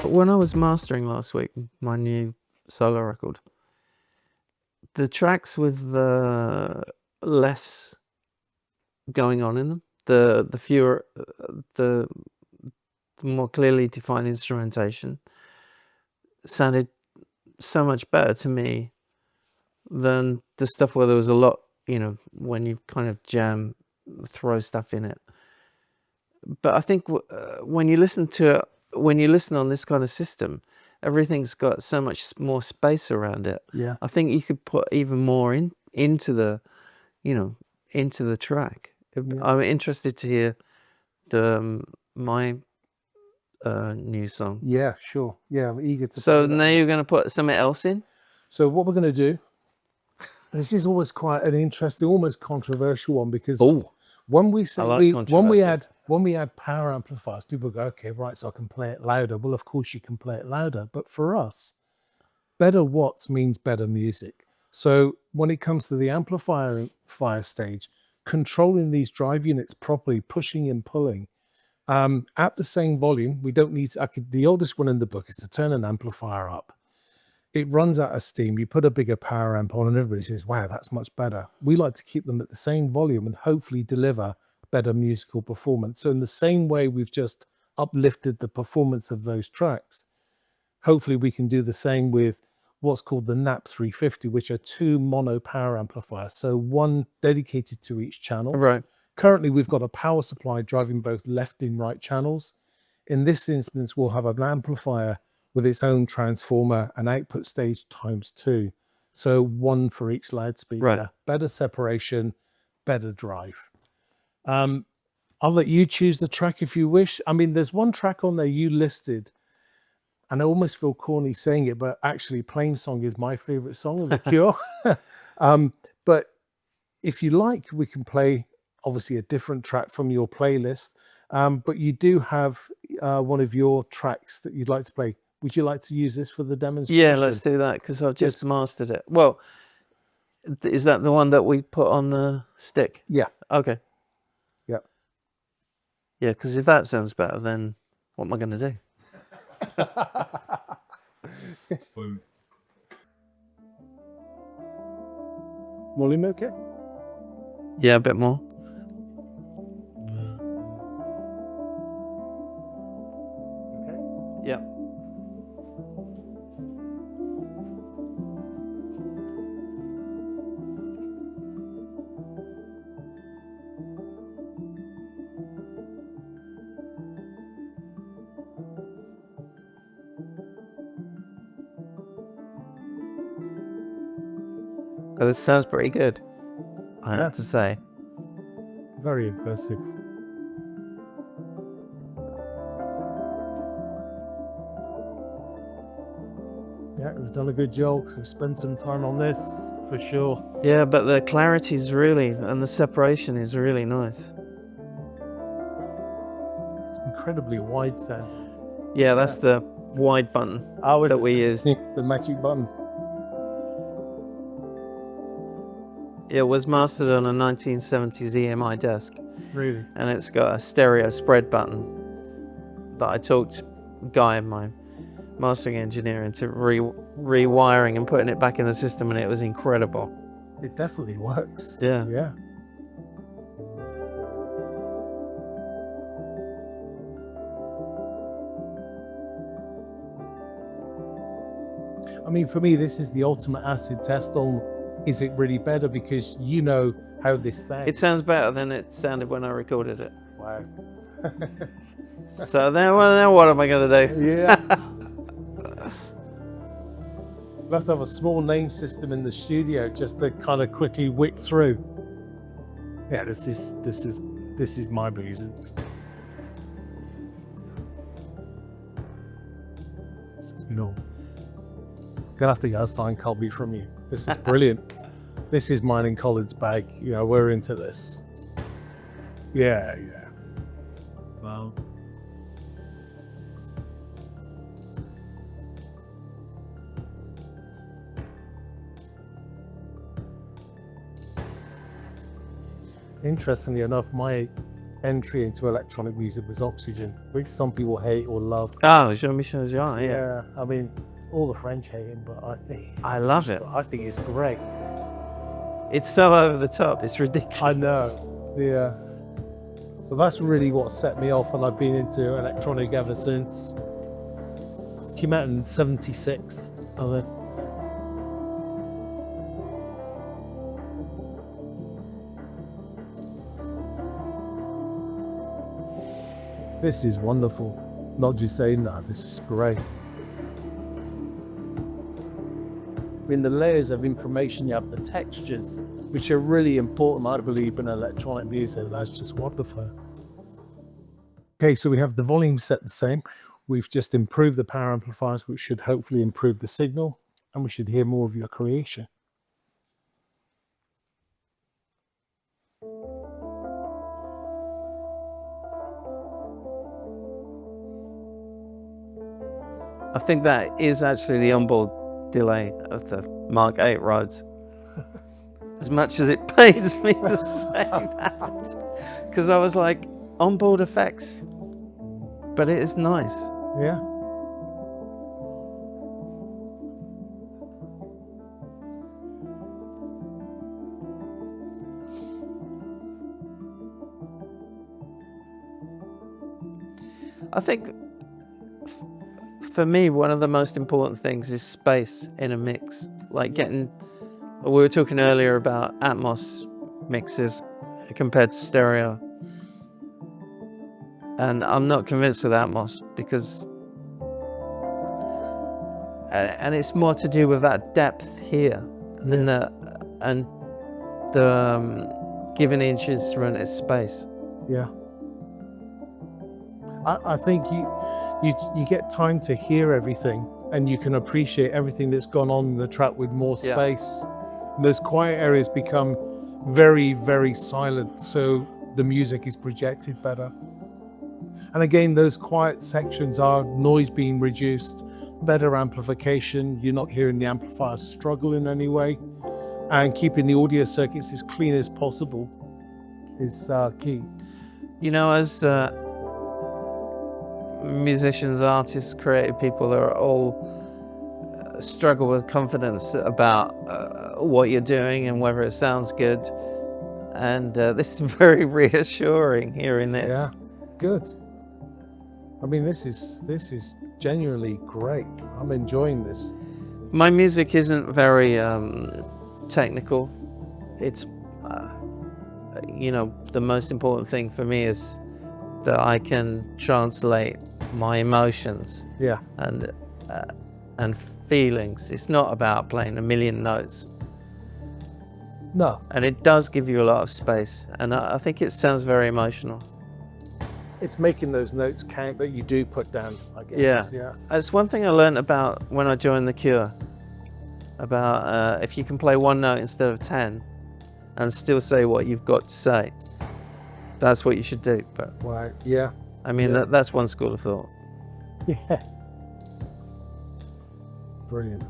When I was mastering last week, my new solo record, the tracks with the less going on in them, the fewer, the more clearly defined instrumentation sounded so much better to me than the stuff where there was a lot, when you kind of throw stuff in it. But I think when you listen on this kind of system, everything's got so much more space around it. Yeah. I think you could put even more into the track. Yeah. I'm interested to hear my new song. Yeah, sure. Yeah, I'm eager to. So now you're going to put something else in? So what we're going to do, this is always quite an interesting, almost controversial one, because when we say when we add power amplifiers, people go, okay, right, so I can play it louder. Well, of course you can play it louder, but for us, better watts means better music. So when it comes to the amplifier stage, controlling these drive units properly, pushing and pulling at the same volume, we don't need to, the oldest one in the book is to turn an amplifier up. It runs out of steam. You put a bigger power amp on and everybody says, wow, that's much better. We like to keep them at the same volume and hopefully deliver better musical performance. So in the same way we've just uplifted the performance of those tracks, hopefully we can do the same with what's called the NAP 350, which are 2 mono power amplifiers. So one dedicated to each channel. Right. Currently, we've got a power supply driving both left and right channels. In this instance, we'll have an amplifier with its own transformer and output stage ×2. So one for each loudspeaker. Right. Better separation, better drive. I'll let you choose the track if you wish. I mean, there's one track on there you listed, and I almost feel corny saying it, but actually Plainsong is my favorite song of The Cure. But if you like, we can play obviously a different track from your playlist. But you do have one of your tracks that you'd like to play. Would you like to use this for the demonstration? Yeah, let's do that, because I've just mastered it. Well, is that the one that we put on the stick? Yeah. Okay. Yeah. Yeah, because if that sounds better, then what am I going to do? Boom. Volume okay? Yeah, a bit more. Okay. Yeah. Oh, this sounds pretty good, I have to say. Very impressive. Yeah, we've done a good job. We've spent some time on this, for sure. Yeah, but the clarity is and the separation is really nice. It's incredibly wide sound. Yeah, that's the wide button that we used. The magic button. It was mastered on a 1970s EMI desk. Really? And it's got a stereo spread button that I talked Guy, my mastering engineer, into rewiring and putting it back in the system, and it was incredible. It definitely works. Yeah. Yeah. I mean, for me, this is the ultimate acid test on, is it really better? Because you know how this sounds. It sounds better than it sounded when I recorded it. Wow. So then, well, now what am I going to do? Yeah. We'll have to have a small name system in the studio just to kind of quickly whip through. Yeah, this is my music. This is no. Gonna have to get a signed copy from you. This is brilliant. This is mine and Colin's bag. You know, we're into this. Yeah, yeah. Wow. Interestingly enough, my entry into electronic music was Oxygen, which some people hate or love. Oh, Jean-Michel Jarre, yeah. Yeah, I mean, all the French hate him, but I love it. I think it's great. It's so over the top, it's ridiculous. I know, yeah. But that's really what set me off, and I've been into electronic ever since. Came out in '76. This is wonderful. Not just saying that, this is great. In the layers of information, you have the textures, which are really important, I believe, in electronic music. That's just wonderful. Okay, so we have the volume set the same. We've just improved the power amplifiers, which should hopefully improve the signal, and we should hear more of your creation. I think that is actually the onboard delay of the Mark 8 Rhodes. As much as it pains me to say that, because I was like, onboard effects, but it is nice. Yeah. I think for me, one of the most important things is space in a mix. Like getting, we were talking earlier about Atmos mixes compared to stereo. And I'm not convinced with Atmos because, and it's more to do with that depth here and the giving each instrument its space. Yeah. I think you get time to hear everything, and you can appreciate everything that's gone on in the track with more space. Yeah. Those quiet areas become very, very silent, so the music is projected better. And again, those quiet sections are noise being reduced, better amplification. You're not hearing the amplifiers struggle in any way, and keeping the audio circuits as clean as possible is key. You know, as musicians, artists, creative people are all struggle with confidence about what you're doing and whether it sounds good. And this is very reassuring hearing this. Yeah, good. I mean, this is genuinely great. I'm enjoying this. My music isn't very technical. It's, you know, the most important thing for me is that I can translate my emotions, and feelings. It's not about playing a million notes. No. And it does give you a lot of space, and I think it sounds very emotional. It's making those notes count that you do put down, I guess. Yeah. It's one thing I learned about when I joined The Cure, about if you can play one note instead of 10 and still say what you've got to say, that's what you should do. But right, yeah. I mean, that's one school of thought. Yeah. Brilliant.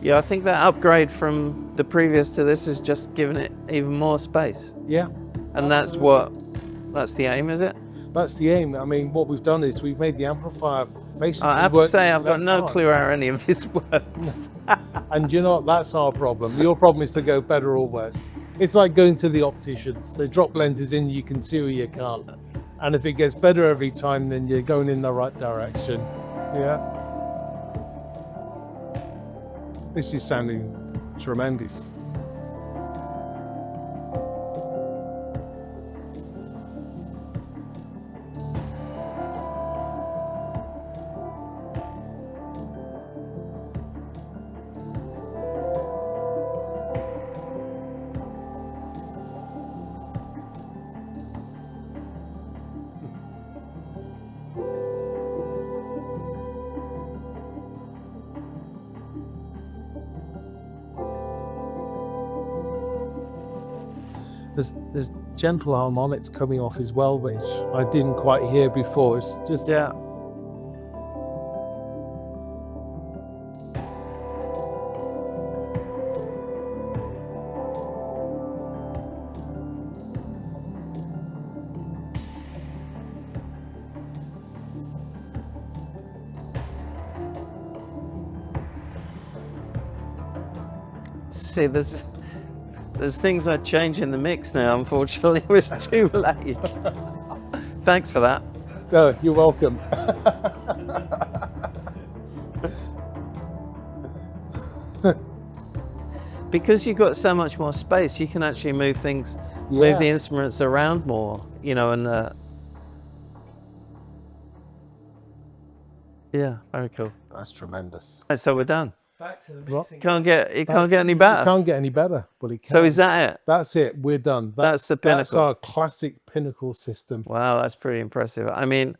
Yeah, I think that upgrade from the previous to this is just giving it even more space. Yeah. And that's the aim, is it? That's the aim. I mean, what we've done is we've made the amplifier basically I have to say, I've got no clue how any of this works. And you know, that's our problem. Your problem is to go better or worse. It's like going to the opticians. They drop lenses in, you can see or you can't. And if it gets better every time, then you're going in the right direction. Yeah. This is sounding tremendous. There's gentle harmonics coming off as well, which I didn't quite hear before. It's just See, there's things I change in the mix now. Unfortunately, it was too late. Thanks for that. No, you're welcome. Because you've got so much more space, you can actually move things, move the instruments around more, you know, and yeah, very cool. That's tremendous. Right, so we're done. Back to the mixing. It can't get any better. It can't get any better. Well, it can. So is that it? That's it. We're done. That's the pinnacle. That's our classic pinnacle system. Wow, that's pretty impressive. I mean,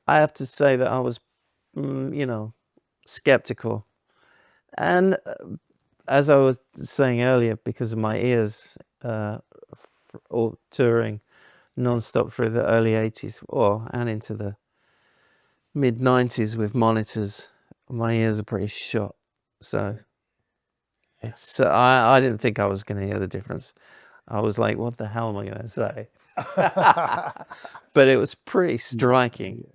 I have to say that I was, you know, skeptical. And as I was saying earlier, because of my ears, all touring non-stop through the early 80s and into the mid 90s with monitors, my ears are pretty shot. So it's I didn't think I was going to hear the difference. I was like, what the hell am I going to say? But it was pretty striking.